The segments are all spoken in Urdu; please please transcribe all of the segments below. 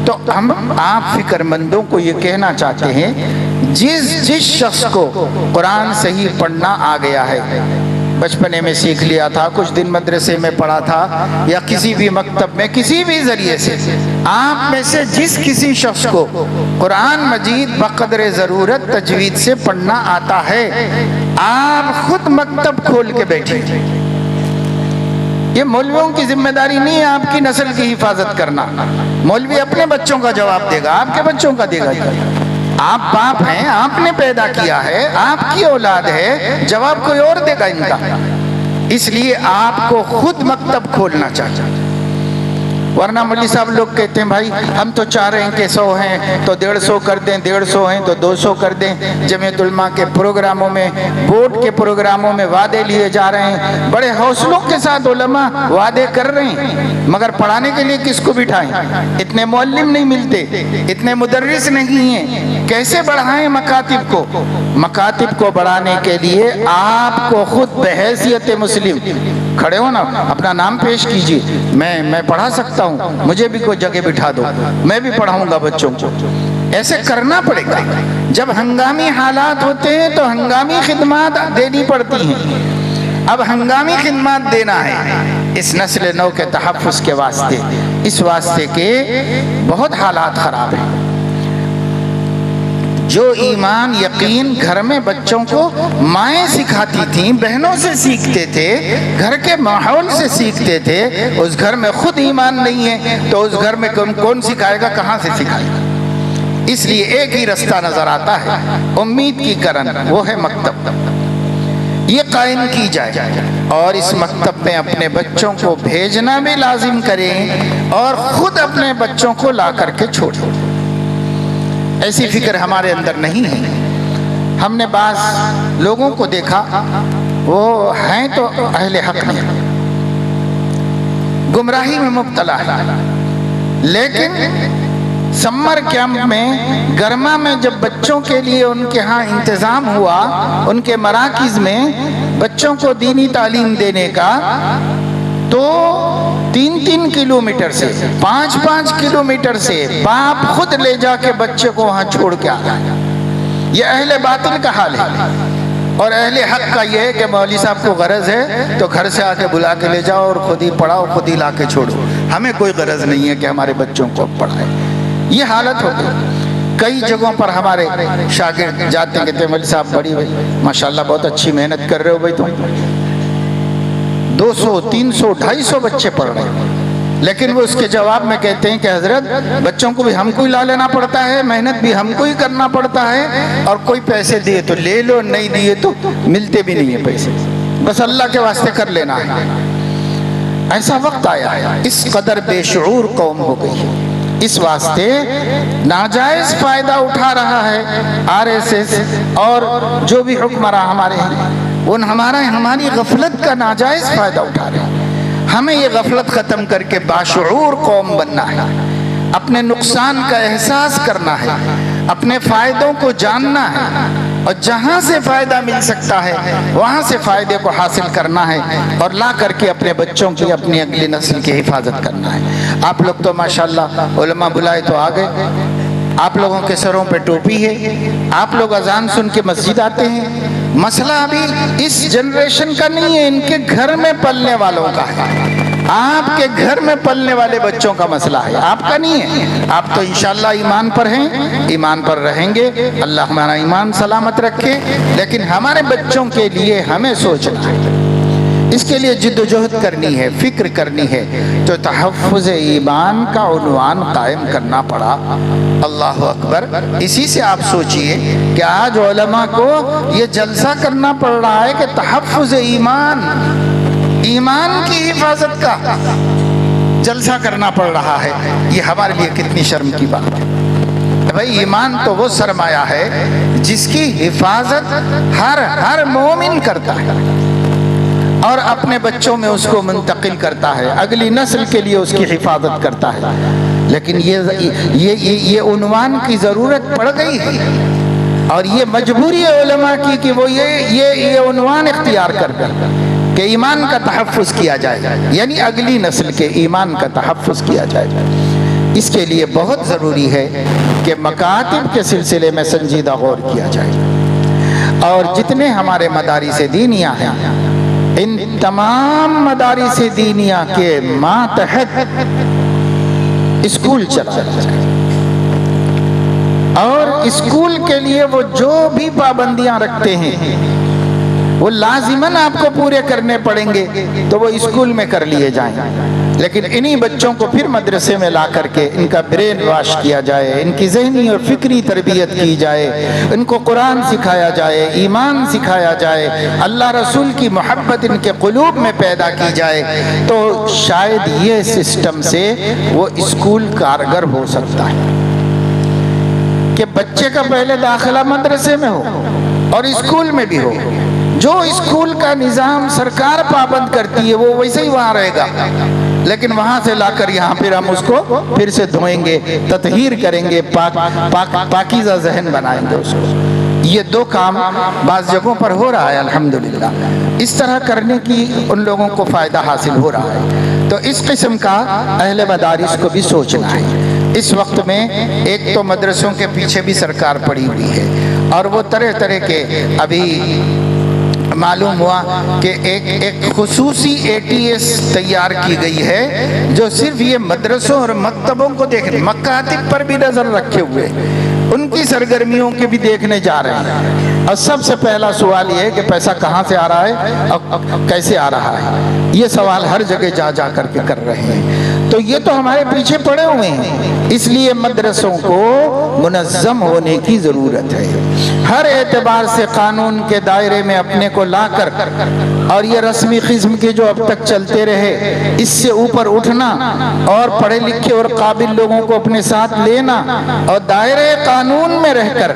تو ہم آپ فکر مندوں کو یہ کہنا چاہتے ہیں، جس شخص کو قرآن صحیح پڑھنا آ گیا ہے، بچپنے میں سیکھ لیا تھا، کچھ دن مدرسے میں پڑھا تھا، یا کسی بھی مکتب میں کسی بھی ذریعے سے، آپ میں سے جس کسی شخص کو قرآن مجید بقدر ضرورت تجوید سے پڑھنا آتا ہے، آپ خود مکتب کھول کے بیٹھیں۔ یہ مولویوں کی ذمہ داری نہیں ہے آپ کی نسل کی حفاظت کرنا، مولوی اپنے بچوں کا جواب دے گا، آپ کے بچوں کا دے گا۔ آپ باپ ہیں، آپ نے پیدا کیا ہے، آپ کی اولاد ہے، جواب کوئی اور دے گا ان کا۔ اس لیے آپ کو خود مکتب کھولنا چاہیے، ورنہ مولوی صاحب لوگ کہتے ہیں بھائی ہم تو چاہ رہے ہیں کہ 100 ہیں تو 150 کر دیں، 150 ہیں تو 200 کر دیں۔ جمعیت علماء کے پروگراموں میں، بورڈ کے پروگراموں میں وعدے لیے جا رہے ہیں، بڑے حوصلوں کے ساتھ علماء وعدے کر رہے ہیں، مگر پڑھانے کے لیے کس کو بٹھائیں؟ اتنے معلم نہیں ملتے، اتنے مدرس نہیں ہیں، کیسے بڑھائیں مکاتب کو؟ مکاتب کو بڑھانے کے لیے آپ کو خود بحیثیت مسلم کھڑے ہو نا، اپنا نام پیش کیجئے، میں پڑھا سکتا ہوں، مجھے بھی کوئی جگہ بٹھا دو، میں بھی پڑھاؤں گا بچوں کو۔ ایسے کرنا پڑے گا۔ جب ہنگامی حالات ہوتے ہیں تو ہنگامی خدمات دینی پڑتی ہیں۔ اب ہنگامی خدمات دینا ہے اس نسل نو کے تحفظ کے واسطے، اس واسطے کے بہت حالات خراب ہیں۔ جو ایمان یقین گھر میں بچوں کو مائیں سکھاتی تھیں، بہنوں سے سیکھتے تھے، گھر کے ماحول سے سیکھتے تھے، اس گھر میں خود ایمان نہیں ہے تو اس گھر میں کون سکھائے گا، کہاں سے سکھائے گا؟ اس لیے ایک ہی رستہ نظر آتا ہے امید کی کرن، وہ ہے مکتب۔ یہ قائم کی جائے اور اس مکتب میں اپنے بچوں کو بھیجنا بھی لازم کریں اور خود اپنے بچوں کو لا کر کے چھوڑیں۔ ایسی فکر ہمارے اندر نہیں ہے۔ ہم نے بعض لوگوں کو دیکھا، وہ ہیں تو اہل حق نہیں، گمراہی میں مبتلا ہے، لیکن سمر کیمپ میں، گرما میں جب بچوں کے لیے ان کے ہاں انتظام ہوا، ان کے مراکز میں بچوں کو دینی تعلیم دینے کا، تو 3 کلومیٹر سے 5 کلومیٹر سے باپ خود لے جا کے بچے کو وہاں چھوڑ کے آیا۔ یہ اہل باطل کا حال ہے، اور اہل حق کا یہ ہے کہ مولوی صاحب کو غرض ہے تو گھر سے آ کے بلا کے لے جاؤ اور خود ہی پڑھاؤ، خود ہی لا کے چھوڑو، ہمیں کوئی غرض نہیں ہے کہ ہمارے بچوں کو پڑھائے۔ یہ حالت ہوتی ہے۔ کئی جگہوں پر ہمارے شاگرد جاتے ہیں، کہتے ہیں مولوی صاحب بڑی ماشاءاللہ بہت اچھی محنت کر رہے ہو بھائی، تم 200 300 250 بچے پڑھ رہے ہیں، لیکن وہ اس کے جواب میں کہتے ہیں کہ حضرت بچوں کو بھی ہم کو ہی لا لینا پڑتا ہے، محنت بھی ہم کو ہی کرنا پڑتا ہے، اور کوئی پیسے دیے تو لے لو، نہیں دیے تو ملتے بھی نہیں ہیں پیسے، بس اللہ کے واسطے کر لینا ہے۔ ایسا وقت آیا ہے، اس قدر بے شعور قوم ہو گئی ہے، اس واسطے ناجائز فائدہ اٹھا رہا ہے RSS اور جو بھی حکمراں ہمارے ہیں، ان ہماری غفلت کا ناجائز فائدہ اٹھا رہے ہیں۔ ہمیں یہ غفلت ختم کر کے باشعور قوم بننا ہے، اپنے نقصان کا احساس کرنا ہے، اپنے فائدوں کو جاننا ہے، اور جہاں سے فائدہ مل سکتا ہے وہاں سے فائدے کو حاصل کرنا ہے، اور لا کر کے اپنے بچوں کی، اپنی اگلی نسل کی حفاظت کرنا ہے۔ آپ لوگ تو ماشاءاللہ علماء بلائے تو آ گئے، آپ لوگوں کے سروں پہ ٹوپی ہے، آپ لوگ اذان سن کے مسجد آتے ہیں۔ مسئلہ ابھی اس جنریشن کا نہیں ہے، ان کے گھر میں پلنے والوں کا ہے، آپ کے گھر میں پلنے والے بچوں کا مسئلہ ہے، آپ کا نہیں ہے۔ آپ تو انشاءاللہ ایمان پر ہیں، ایمان پر رہیں گے، اللہ ہمارا ایمان سلامت رکھے، لیکن ہمارے بچوں کے لیے ہمیں سوچنا ہے، اس کے لیے جد و جہد کرنی ہے، فکر کرنی ہے، تو تحفظ ایمان کا عنوان قائم کرنا پڑا۔ اللہ اکبر۔ اسی سے آپ سوچئے کہ آج علماء کو یہ جلسہ کرنا پڑ رہا ہے کہ تحفظ ایمان، ایمان کی حفاظت کا جلسہ کرنا پڑ رہا ہے، یہ ہمارے لیے کتنی شرم کی بات ہے۔ بھائی ایمان تو وہ سرمایہ ہے جس کی حفاظت ہر مومن کرتا ہے اور اپنے بچوں میں اس کو منتقل کرتا ہے، اگلی نسل کے لیے اس کی حفاظت کرتا ہے، لیکن یہ عنوان کی ضرورت پڑ گئی ہے، اور یہ مجبوری ہے علماء کی کہ وہ یہ عنوان اختیار کر کہ ایمان کا تحفظ کیا جائے، یعنی اگلی نسل کے ایمان کا تحفظ کیا جائے۔ اس کے لیے بہت ضروری ہے کہ مکاتب کے سلسلے میں سنجیدہ غور کیا جائے، اور جتنے ہمارے مدارس دینیہ ہیں ان تمام مدارس دینیہ کے ماتحت اسکول چلا جائے، اور اسکول کے لیے وہ جو بھی پابندیاں رکھتے ہیں وہ لازماً آپ کو پورے کرنے پڑیں گے، تو وہ اسکول میں کر لیے جائیں، لیکن انہی بچوں کو پھر مدرسے میں لا کر کے ان کا برین واش کیا جائے، ان کی ذہنی اور فکری تربیت کی جائے، ان کو قرآن سکھایا جائے، ایمان سکھایا جائے، اللہ رسول کی محبت ان کے قلوب میں پیدا کی جائے، تو شاید یہ سسٹم سے وہ اسکول کارگر ہو سکتا ہے کہ بچے کا پہلے داخلہ مدرسے میں ہو اور اسکول میں بھی ہو، جو اسکول کا نظام سرکار پابند کرتی ہے وہ ویسے ہی وہاں رہے گا، لیکن وہاں سے لا کر یہاں پھر ہم اس کو پھر سے دھوئیں گے، تطہیر کریں گے، پاکیزہ ذہن بنائیں گے اس کو۔ یہ دو کام بعض جگہوں پر ہو رہا ہے الحمدللہ، اس طرح کرنے کی ان لوگوں کو فائدہ حاصل ہو رہا ہے، تو اس قسم کا اہل مدارس کو بھی سوچنا ہے۔ اس وقت میں ایک تو مدرسوں کے پیچھے بھی سرکار پڑی ہوئی ہے، اور وہ طرح طرح کے ابھی معلوم ہوا کہ ایک خصوصی ATS تیار کی گئی ہے جو صرف یہ مدرسوں اور مکتبوں کو دیکھنے، مکاتب پر بھی نظر رکھے ہوئے ان کی سرگرمیوں کے بھی دیکھنے جا رہے ہیں، اور سب سے پہلا سوال یہ ہے کہ پیسہ کہاں سے آ رہا ہے اور کیسے آ رہا ہے، یہ سوال ہر جگہ جا جا کر کے کر رہے ہیں، تو یہ تو ہمارے پیچھے پڑے ہوئے ہیں، اس لیے مدرسوں کو منظم ہونے کی ضرورت ہے، ہر اعتبار سے قانون کے دائرے میں اپنے کو لا کر، اور یہ رسمی قسم کے جو اب تک چلتے رہے اس سے اوپر اٹھنا، اور پڑھے لکھے اور قابل لوگوں کو اپنے ساتھ لینا، اور دائرے قانون میں رہ کر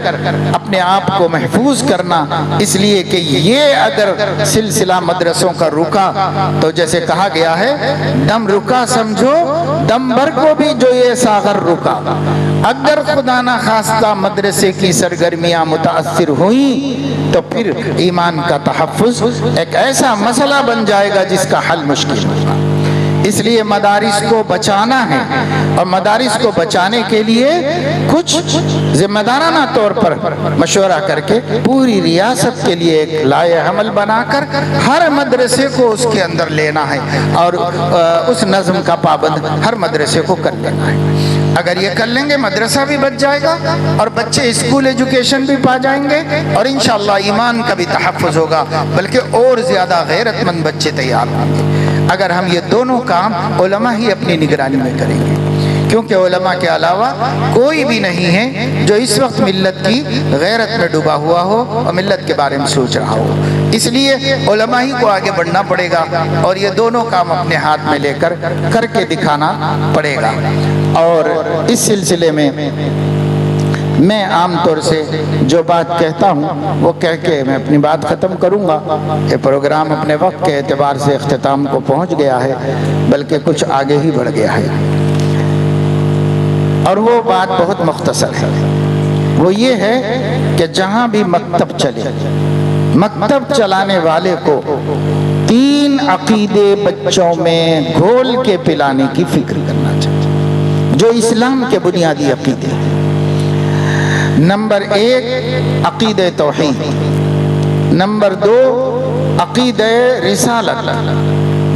اپنے آپ کو محفوظ کرنا، اس لیے کہ یہ اگر سلسلہ مدرسوں کا رکا تو جیسے کہا گیا ہے دم رکا سمجھو دم بھر کو بھی جو یہ ساغر رکا، اگر خدا نہ خواستہ مدرسے کی سرگرمیاں متاثر ہوئیں تو پھر ایمان کا تحفظ ایک ایسا مسئلہ بن جائے گا جس کا حل مشکل ہوگا، اس لیے مدارس کو بچانا ہے، اور مدارس کو بچانے کے لیے کچھ ذمہ دارانہ طور پر مشورہ کر کے پوری ریاست کے لیے ایک لائحہ عمل بنا کر ہر مدرسے کو اس کے اندر لینا ہے، اور اس نظم کا پابند ہر مدرسے کو کر لینا ہے۔ اگر یہ کر لیں گے مدرسہ بھی بچ جائے گا، اور بچے اسکول ایجوکیشن بھی پا جائیں گے، اور انشاءاللہ ایمان کا بھی تحفظ ہوگا، بلکہ اور زیادہ غیرت مند بچے تیار ہوں گے اگر ہم یہ دونوں کام علماء ہی اپنی نگرانی میں کریں گے، کیونکہ علماء کے علاوہ کوئی بھی نہیں ہے جو اس وقت ملت کی غیرت میں ڈوبا ہوا ہو اور ملت کے بارے میں سوچ رہا ہو، اس لیے علماء ہی کو آگے بڑھنا پڑے گا، اور یہ دونوں کام اپنے ہاتھ میں لے کر کر کے دکھانا پڑے گا۔ اور اس سلسلے میں میں عام طور سے جو بات کہتا ہوں وہ کہہ کے میں اپنی بات ختم کروں گا، یہ پروگرام اپنے وقت کے اعتبار سے اختتام کو پہنچ گیا ہے، بلکہ کچھ آگے ہی بڑھ گیا ہے، اور وہ بات بہت مختصر ہے، وہ یہ ہے کہ جہاں بھی مکتب چلے، مکتب چلانے والے کو 3 عقیدے بچوں میں گھول کے پلانے کی فکر کرنا چاہیے جو اسلام کے بنیادی عقیدے ہیں۔ نمبر 1 عقیدہ توحید، نمبر 2 عقیدہ رسالت،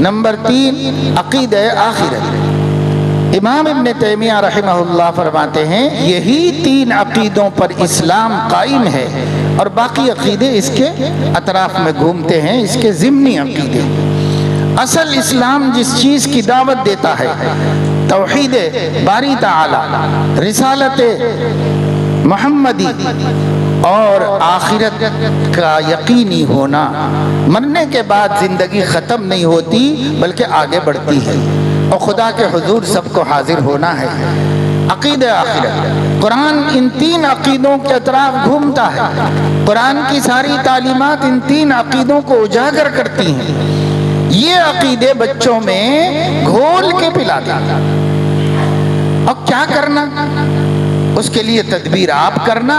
نمبر 3 عقیدہ آخرت۔ امام ابن تیمیہ رحمہ اللہ فرماتے ہیں یہی 3 عقیدوں پر اسلام قائم ہے، اور باقی عقیدے اس کے اطراف میں گھومتے ہیں، اس کے ضمنی عقیدے۔ اصل اسلام جس چیز کی دعوت دیتا ہے توحید باری تعالی، رسالت محمدی اور آخرت کا یقینی ہونا، مرنے کے بعد زندگی ختم نہیں ہوتی بلکہ آگے بڑھتی ہے، اور خدا کے حضور سب کو حاضر ہونا ہے۔ عقیدہ آخرت، قرآن ان 3 عقیدوں کے اطراف گھومتا ہے، قرآن کی ساری تعلیمات ان 3 عقیدوں کو اجاگر کرتی ہیں، یہ عقیدے بچوں میں گھول کے پلا دیتا۔ اب کیا کرنا؟ اس کے لیے تدبیر آپ کرنا،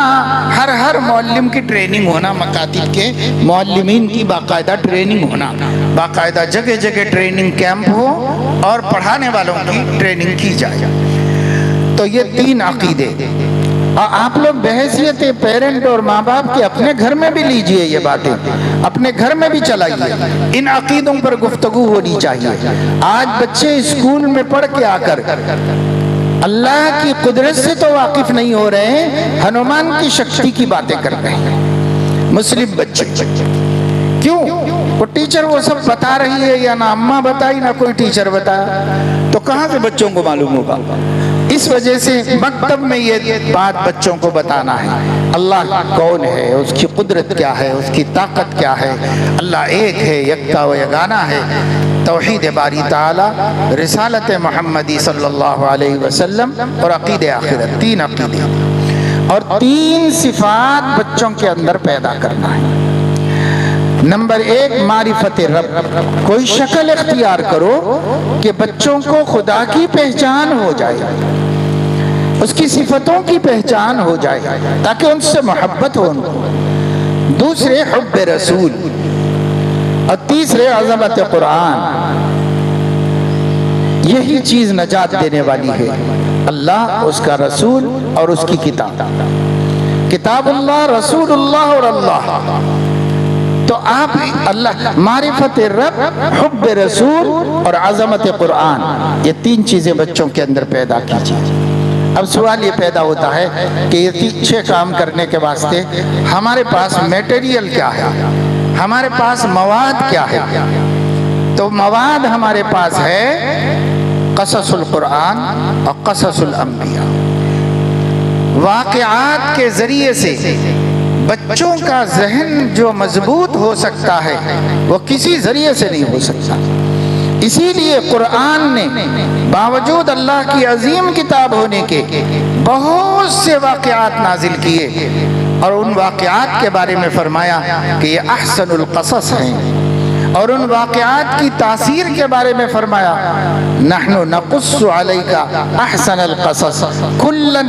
ہر معلم کی ٹریننگ ہونا، مکاتب کے معلمین کی باقاعدہ ٹریننگ ہونا، باقاعدہ جگہ جگہ ٹریننگ کیمپ ہو اور پڑھانے والوں کی ٹریننگ کی جائے۔ تو یہ 3 عقیدے، اور آپ لوگ بحیثیت پیرنٹ اور ماں باپ کے اپنے گھر میں بھی لیجئے، یہ باتیں اپنے گھر میں بھی چلائیے، ان عقیدوں پر گفتگو ہونی چاہیے۔ آج بچے اسکول میں پڑھ کے آ کر اللہ کی قدرت سے تو واقف نہیں ہو رہے ہیں، ہنومان کی شکتی کی باتیں کر رہے ہیں مسلم بچے۔ کیوں؟ وہ ٹیچر وہ سب بتا رہی ہے، یا نہ اماں بتائی نہ کوئی ٹیچر بتایا، تو کہاں سے بچوں کو معلوم ہوگا؟ اس وجہ سے مکتب میں یہ بات بچوں کو بتانا ہے، اللہ کون ہے، اس کی قدرت کیا ہے، اس کی طاقت کیا ہے، اللہ ایک ہے، یکتا و یگانہ ہے، توحید باری تعالی، رسالت محمدی صلی اللہ علیہ وسلم، اور عقید آخرت، 3 عقیدے اور 3 صفات بچوں کے اندر پیدا کرنا ہے۔ نمبر 1 معرفت رب، کوئی شکل اختیار کرو کہ بچوں کو خدا کی پہچان ہو جائے، اس کی صفتوں کی پہچان ہو جائے، تاکہ ان سے محبت ہو۔ دوسرے حب رسول، اور تیسرے عظمت قرآن۔ یہی چیز نجات دینے والی ہے، اللہ، اس کا رسول اور اس کی کتاب، کتاب اللہ، رسول اللہ اور اللہ۔ تو آپ اللہ، معرفت رب، حب رسول اور عظمت قرآن، یہ 3 چیزیں بچوں کے اندر پیدا کیجیے۔ اب سوال یہ پیدا ہوتا ہے کہ یہ 3 کام کرنے کے واسطے ہمارے پاس میٹیریل کیا ہے، ہمارے پاس مواد کیا ہے؟ تو مواد ہمارے پاس ہے قصص القرآن اور قصص الانبیاء۔ واقعات کے ذریعے سے بچوں کا ذہن جو مضبوط ہو سکتا ہے وہ کسی ذریعے سے نہیں ہو سکتا۔ اسی لیے قرآن نے باوجود اللہ کی عظیم کتاب ہونے کے بہت سے واقعات نازل کیے، اور ان واقعات کے بارے میں فرمایا کہ یہ احسن القصص ہیں، اور ان واقعات کی تاثیر کے بارے میں فرمایا نحن نقص علیک احسن القصص کلا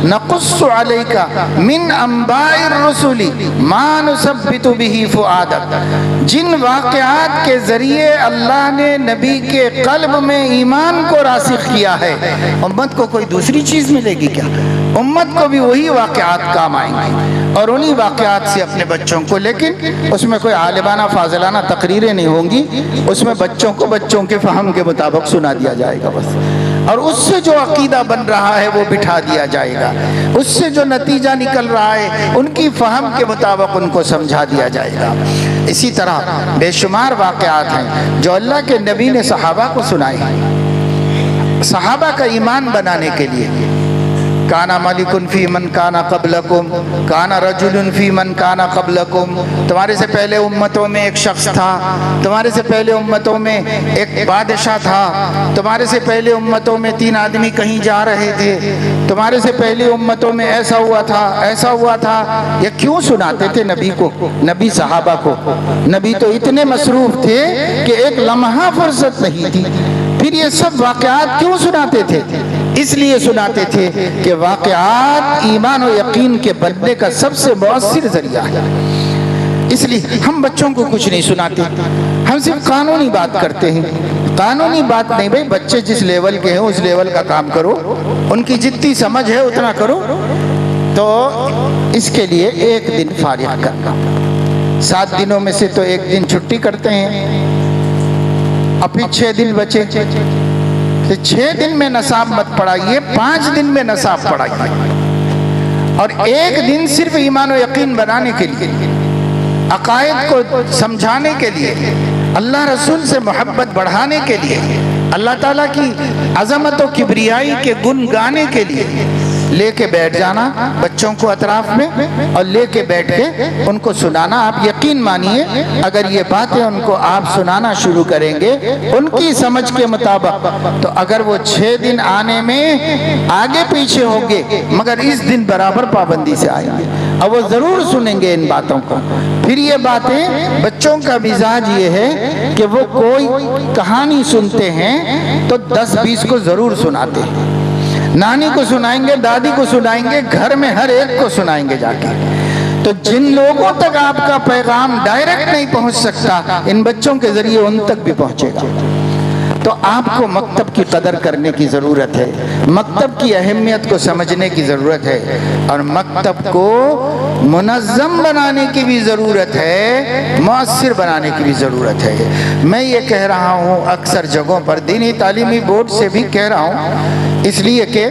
نقص علیک من انباء الرسل ما نثبت به فؤادک۔ جن واقعات کے ذریعے اللہ نے نبی کے قلب میں ایمان کو راسخ کیا ہے، امت کو کوئی دوسری چیز ملے گی کیا؟ امت کو بھی وہی واقعات کام آئیں گے، اور انہی واقعات سے اپنے بچوں کو، لیکن اس میں کوئی عالمانہ فاضلانہ تقریریں نہیں ہوں گی، اس میں بچوں کو بچوں کے فہم کے مطابق سنا دیا جائے گا بس، اور اس سے جو عقیدہ بن رہا ہے وہ بٹھا دیا جائے گا، اس سے جو نتیجہ نکل رہا ہے ان کی فہم کے مطابق ان کو سمجھا دیا جائے گا۔ اسی طرح بے شمار واقعات ہیں جو اللہ کے نبی نے صحابہ کو سنائے ہیں، صحابہ کا ایمان بنانے کے لیے۔ کانا ملکن فی من کانا قبلکم، کانا رجل فی من کانا قبلکم، تمہارے سے پہلے امتوں میں ایک شخص تھا، تمہارے سے پہلے امتوں میں ایک بادشاہ تھا، تمہارے سے پہلے امتوں میں 3 آدمی کہیں جا رہے تھے، تمہارے سے پہلے امتوں میں ایسا ہوا تھا، ایسا ہوا تھا۔ یہ کیوں سناتے تھے نبی کو، نبی صحابہ کو؟ نبی تو اتنے مصروف تھے کہ ایک لمحہ فرصت نہیں تھی، پھر یہ سب واقعات کیوں سناتے تھے؟ اس لیے سناتے تھے کہ واقعات ایمان و یقین کے بننے کا سب سے مؤثر ذریعہ ہے۔ اس لیے ہم بچوں کو کچھ نہیں سناتے، ہم صرف قانونی بات کرتے ہیں۔ قانونی بات نہیں بھائی، بچے جس لیول کے ہیں اس لیول کا کام کرو، ان کی جتنی سمجھ ہے اتنا کرو۔ تو اس کے لیے 1 دن فارغ کرنا، 7 دنوں میں سے تو 1 دن چھٹی کرتے ہیں، اب پھر 6 دن بچے، 6 دن میں نصاب مت پڑھائیے، 5 دن میں نصاب پڑھائیے، اور 1 دن صرف ایمان و یقین بنانے کے لیے، عقائد کو سمجھانے کے لیے، اللہ رسول سے محبت بڑھانے کے لیے، اللہ تعالیٰ کی عظمت و کبریائی کے گن گانے کے لیے لے کے بیٹھ جانا بچوں کو اطراف میں، اور لے کے بیٹھ کے ان کو سنانا۔ آپ یقین مانیے اگر یہ باتیں ان کو آپ سنانا شروع کریں گے ان کی سمجھ کے مطابق، تو اگر وہ 6 دن آنے میں آگے پیچھے ہوں گے مگر اس دن برابر پابندی سے آئیں گے، اور وہ ضرور سنیں گے ان باتوں کو۔ پھر یہ باتیں، بچوں کا مزاج یہ ہے کہ وہ کوئی کہانی سنتے ہیں تو 10-20 کو ضرور سناتے ہیں، نانی کو سنائیں گے، دادی کو سنائیں گے، گھر میں ہر ایک کو سنائیں گے جا کے۔ تو جن لوگوں تک آپ کا پیغام ڈائریکٹ نہیں پہنچ سکتا، ان بچوں کے ذریعے ان تک بھی پہنچے گا۔ تو آپ کو مکتب کی قدر کرنے کی ضرورت ہے، مکتب کی اہمیت کو سمجھنے کی ضرورت ہے، اور مکتب کو منظم بنانے کی بھی ضرورت ہے، مؤثر بنانے کی بھی ضرورت ہے۔ میں یہ کہہ رہا ہوں اکثر جگہوں پر، دینی تعلیمی بورڈ سے بھی کہہ رہا ہوں، اس لیے کہ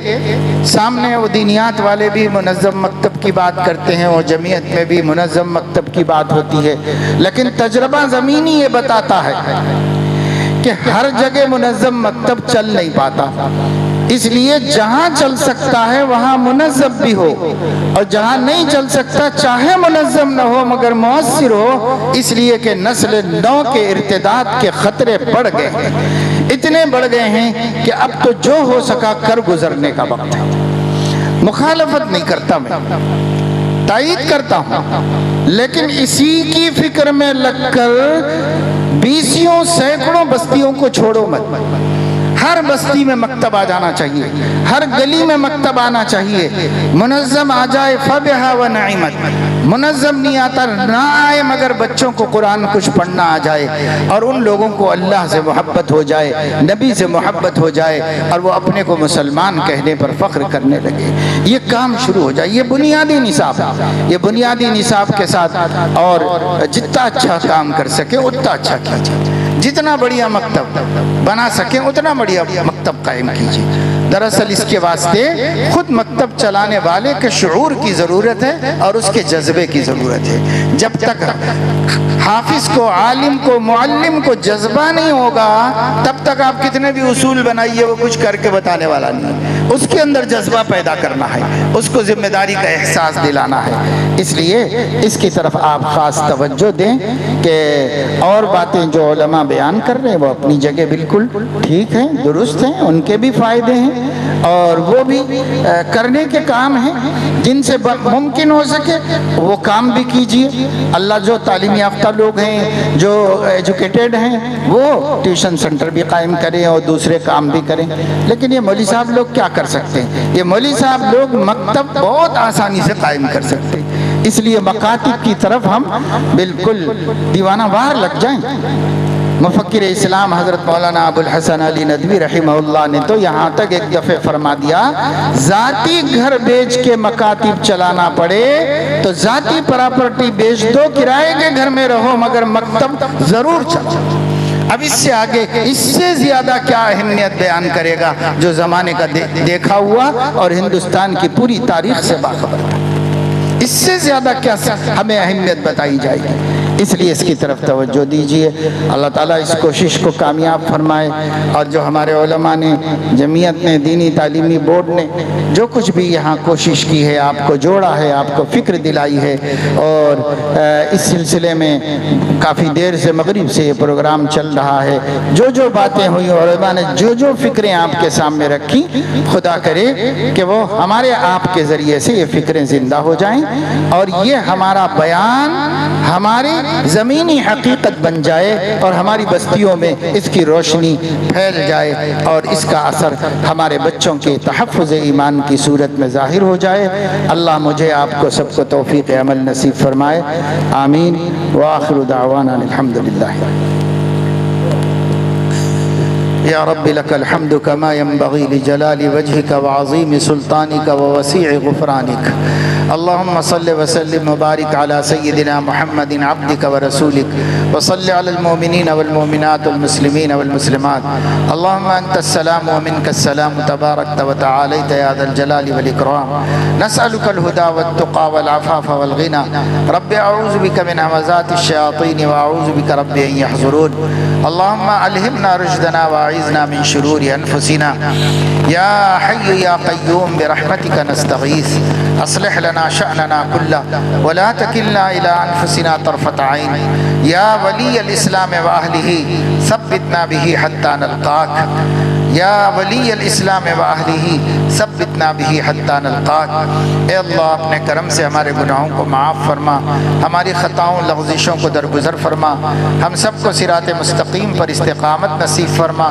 سامنے وہ دینیات والے بھی منظم مکتب کی بات کرتے ہیں اور جمعیت میں بھی منظم مکتب کی بات ہوتی ہے، لیکن تجربہ زمینی یہ بتاتا ہے کہ ہر جگہ منظم مکتب چل نہیں پاتا، اس لیے جہاں چل سکتا ہے وہاں منظم بھی ہو، اور جہاں نہیں چل سکتا چاہے منظم نہ ہو مگر مؤثر ہو، اس لیے کہ نسل نو کے ارتداد کے خطرے بڑھ گئے ہیں، اتنے بڑھ گئے ہیں کہ اب تو جو ہو سکا کر گزرنے کا وقت ہے۔ مخالفت نہیں کرتا میں، تائید کرتا ہوں، لیکن اسی کی فکر میں لگ کر بیسیوں سینکڑوں بستیوں کو چھوڑو مت۔ ہر بستی میں مکتب آ جانا چاہیے، ہر گلی میں مکتب آنا چاہیے، منظم آ جائے فبہا و نعمت، منظم نہیں آتا نہ آئے مگر بچوں کو قرآن کچھ پڑھنا آ جائے، اور ان لوگوں کو اللہ سے محبت ہو جائے، نبی سے محبت ہو جائے، اور وہ اپنے کو مسلمان کہنے پر فخر کرنے لگے، یہ کام شروع ہو جائے۔ یہ بنیادی نصاب ہے، یہ بنیادی نصاب کے ساتھ، اور جتنا اچھا کام کر سکے اتنا اچھا کیجیے، جتنا بڑھیا مکتب بنا سکیں اتنا بڑھیا مکتب قائم کیجیے۔ دراصل اس کے واسطے خود مکتب چلانے والے کے شعور کی ضرورت ہے اور اس کے جذبے کی ضرورت ہے۔ جب تک حافظ کو، عالم کو، معلم کو جذبہ نہیں ہوگا تب تک آپ کتنے بھی اصول بنائیے وہ کچھ کر کے بتانے والا نہیں ہے۔ اس کے اندر جذبہ پیدا کرنا ہے، اس کو ذمہ داری کا احساس دلانا ہے۔ اس لیے اس کی طرف آپ خاص توجہ دیں کہ اور باتیں جو علماء بیان کر رہے ہیں وہ اپنی جگہ بالکل ٹھیک ہیں، درست ہیں، ان کے بھی فائدے ہیں اور وہ بھی کرنے کے کام ہیں، جن سے ممکن ہو سکے وہ کام بھی کیجیے۔ اللہ جو تعلیم یافتہ لوگ ہیں، جو ایجوکیٹڈ ہیں، وہ ٹیوشن سینٹر بھی قائم کریں اور دوسرے کام بھی کریں، لیکن یہ مولوی صاحب لوگ کیا کر سکتے ہیں؟ یہ مولوی صاحب لوگ مکتب بہت آسانی سے قائم کر سکتے ہیں، اس لیے مکاتب کی طرف ہم بالکل دیوانہ وار لگ جائیں۔ مفکر اسلام حضرت مولانا ابو الحسن علی ندوی رحمہ اللہ نے تو یہاں تک ایک دفعہ فرما دیا، ذاتی گھر بیچ کے مکاتب چلانا پڑے تو ذاتی پراپرٹی بیچ دو، کرائے کے گھر میں رہو مگر مکتب ضرور چلو۔ اب اس سے آگے اس سے زیادہ کیا اہمیت بیان کرے گا جو زمانے کا دیکھا ہوا اور ہندوستان کی پوری تاریخ سے باخبر تھا؟ اس سے زیادہ کیا ہمیں اہمیت بتائی جائے گی؟ اس لیے اس کی طرف توجہ دیجیے۔ اللہ تعالیٰ اس کوشش کو کامیاب فرمائے، اور جو ہمارے علماء نے، جمعیت نے، دینی تعلیمی بورڈ نے جو کچھ بھی یہاں کوشش کی ہے، آپ کو جوڑا ہے، آپ کو فکر دلائی ہے، اور اس سلسلے میں کافی دیر سے مغرب سے یہ پروگرام چل رہا ہے، جو جو باتیں ہوئی علماء نے جو جو فکریں آپ کے سامنے رکھی، خدا کرے کہ وہ ہمارے آپ کے ذریعے سے یہ فکریں زندہ ہو جائیں اور یہ ہمارا بیان ہماری زمینی حقیقت بن جائے اور ہماری بستیوں میں اس کی روشنی پھیل جائے اور اس کا اثر ہمارے بچوں کے تحفظ ایمان کی صورت میں ظاہر ہو جائے۔ اللہ مجھے آپ کو سب کو توفیق عمل نصیب فرمائے، آمین۔ وآخر دعوانا الحمدللہ۔ یا رب لك الحمد كما ينبغي لجلال وجهك وعظيم سلطانك ووسيع غفرانك۔ اللهم صل وسلم وبارك على سيدنا محمد عبدك ورسولك، وصل على المؤمنين والمؤمنات والمسلمين والمسلمات۔ اللهم أنت السلام ومنك السلام، تباركت وتعاليت يا ذا الجلال والإكرام۔ نسألك الهدى والتقى والعفاف والغنى، رب أعوذ بك من همزات الشياطين وأعوذ بك رب أن يحضرون۔ اللهم ألهمنا رشدنا وأعذنا من شرور أنفسنا، يا حي يا قيوم برحمتك نستغيث، أصلح لنا شأننا كله ولا تكلنا إلى أنفسنا طرفة عين، يا ولي الإسلام وأهله ثبتنا به حتى نلقاك، یا ولی الاسلام و اہلہ ثبتنا به حتی نلقاک۔ اے اللہ اپنے کرم سے ہمارے گناہوں کو معاف فرما، ہماری خطاؤں لغزشوں کو درگزر فرما، ہم سب کو صراط مستقیم پر استقامت نصیب فرما،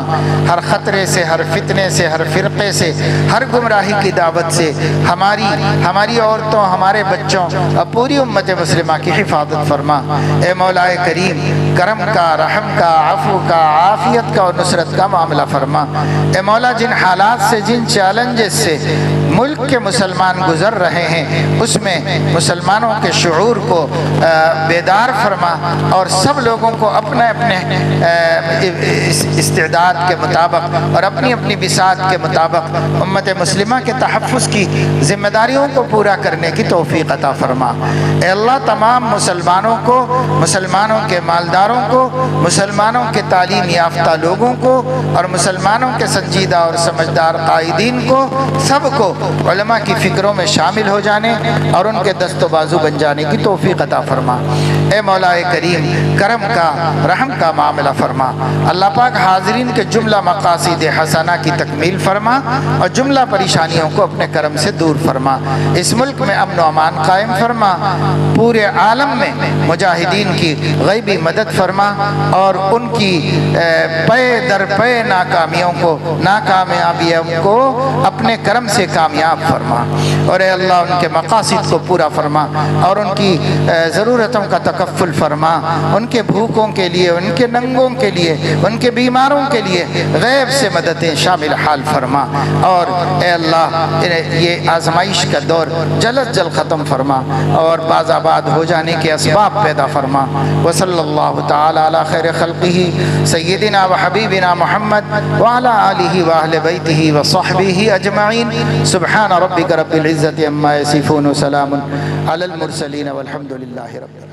ہر خطرے سے، ہر فتنے سے، ہر فرقے سے، ہر گمراہی کی دعوت سے ہماری عورتوں، ہمارے بچوں اور پوری امت مسلمہ کی حفاظت فرما۔ اے مولا کریم، کرم کا، رحم کا، عفو کا، عافیت کا اور نصرت کا معاملہ فرما۔ اے مولا، جن حالات سے، جن چیلنجز سے ملک کے مسلمان گزر رہے ہیں، اس میں مسلمانوں کے شعور کو بیدار فرما اور سب لوگوں کو اپنے اپنے استعداد کے مطابق اور اپنی اپنی بساط کے مطابق امت مسلمہ کے تحفظ کی ذمہ داریوں کو پورا کرنے کی توفیق عطا فرما۔ اے اللہ، تمام مسلمانوں کو، مسلمانوں کے مالداروں کو، مسلمانوں کے تعلیم یافتہ لوگوں کو اور مسلمانوں کے سنجیدہ اور سمجھدار قائدین کو، سب کو علماء کی فکروں میں شامل ہو جانے اور ان کے دست و بازو بن جانے کی توفیق عطا فرما۔ اے مولا کریم، کرم کا، رحم کا معاملہ فرما۔ اللہ پاک حاضرین کے جملہ مقاصد حسنہ کی تکمیل فرما اور جملہ پریشانیوں کو اپنے کرم سے دور فرما۔ اس ملک میں امن و امان قائم فرما، پورے عالم میں مجاہدین کی غیبی مدد فرما اور ان کی پے در پے ناکامیابیوں کو اپنے کرم سے کامیاب فرما، اور اے اللہ ان کے مقاصد کو پورا فرما اور ان کی ضرورتوں کا تکفل فرما، ان کے بھوکوں کے لیے، ان کے ننگوں کے لیے، ان کے بیماروں کے لیے غیب سے مددیں شامل حال فرما، اور اے اللہ یہ آزمائش کا دور جلد جلد ختم فرما اور باز آباد ہو جانے کے اسباب پیدا فرما۔ وصلی اللہ تعالی علی خیر خلقہ سیدنا و حبیبنا محمد وعلی آلہ واہل بیتہ وصحبہ اجمعین۔ سبحان ربک رب العزت عما یصفون، سلام علی المرسلین والحمد للہ رب العالمین۔